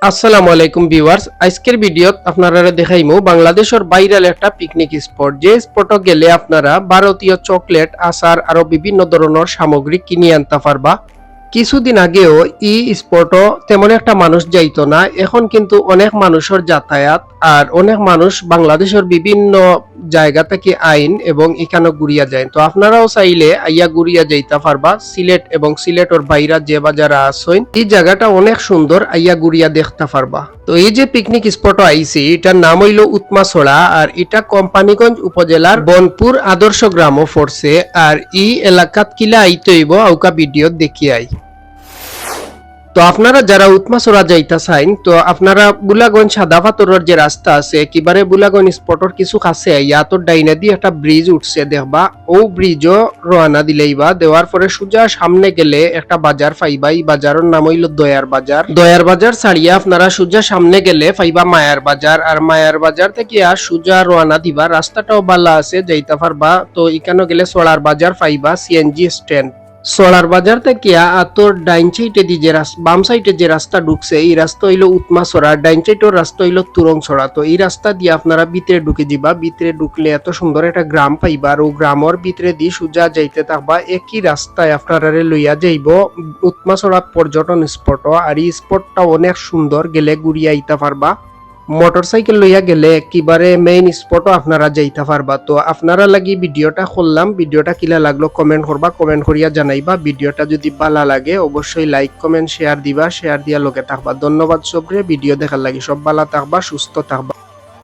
আসসালামু আলাইকুম ভিউয়ার্স, আজকের ভিডিওত আপনারা দেখাইমু বাংলাদেশের বাইরাল একটা পিকনিক স্পট। যে স্পটে গেলে আপনারা ভারতীয় চকলেট, আচার আরো বিভিন্ন ধরনের সামগ্রী কিনে আনতে পারবা। কিছুদিন আগেও এই স্পটও তেমন একটা মানুষ যাইতো না, এখন কিন্তু অনেক মানুষের যাতায়াত। আর অনেক মানুষ বাংলাদেশের বিভিন্ন জায়গা থেকে আইন এবং এখানে ঘুরিয়া যায়। তো আপনারাও চাইলে আইয়া ঘুরিয়া যাইতে পারবা সিলেট এবং সিলেটের বাইরা যে বাজারা আছেন, এই জায়গাটা অনেক সুন্দর, আইয়া ঘুরিয়া দেখতে পারবা। তো এই যে পিকনিক স্পট আইছি, এটার নাম হইল উৎমাছড়া, আর এটা কোম্পানিগঞ্জ উপজেলার বনপুর আদর্শ গ্রামও পড়ছে। আর এই এলাকাত কিলা আইতে হইব আউকা ভিডিও দেখিয়াই। তো আপনারা যারা উৎমাছড়া যাইতা চাইন, তো আপনারা বুলাগঞ্জ সাদা পাথরের যে রাস্তা আছে, একেবারে বুলাগঞ্জ স্পটর কিছু কাছে ইয়াতর ডাইনা দিয়ে একটা ব্রিজ উঠছে দেখবা। ও ব্রিজও রওনা দিলেইবা, দেওয়ার পরে সোজা সামনে গেলে একটা বাজার পাইবা। এই বাজারের নাম হইল দয়ার বাজার। দয়ার বাজার ছাড়িয়া আপনারা সোজা সামনে গেলে পাইবা মায়ার বাজার। আর মায়ার বাজার থেকে আর সোজা রওনা দিবা, রাস্তাটাও ভালো আছে, যাইতে পারবা। তো এখানে গেলে সোলার বাজার পাইবা, সিএনজি স্ট্যান্ড। সোলার বাজার থেকে আতর ডাইন সাইডে দি যে বাম সাইডে যে রাস্তা ঢুকছে, এই রাস্তা হইলো উৎমাছড়া, ডাইন সাইডের রাস্তা হইলো তুরংছড়া। তো এই রাস্তা দিয়ে আপনারা ভিতরে ঢুকে যাবা। ভিতরে ঢুকলে এত সুন্দর একটা গ্রাম পাইবা, আর ও গ্রামের ভিতরে দিয়ে সোজা যাইতে থাকবা। একই রাস্তায় আপনারা লইয়া যাইব উৎমাছড়া পর্যটন স্পট। আর এই স্পটটা অনেক সুন্দর, গেলে ঘুরিয়া আইতে পারবা। মোটরসাইকেল লইয়া গেলে একেবারে মেইন স্পটও আপনারা যাইতে পারবা। তো আপনারা লাগি ভিডিওটা করলাম, ভিডিওটা কিলা লাগলো কমেন্ট করবা, কমেন্ট করিয়া জানাইবা। ভিডিওটা যদি ভালো লাগে অবশ্যই লাইক কমেন্ট শেয়ার দিবা, শেয়ার দিয়া লগে থাকবা। ধন্যবাদ সবরে, ভিডিও দেখার লাগি। সব ভালো থাকবা, সুস্থ থাকবা।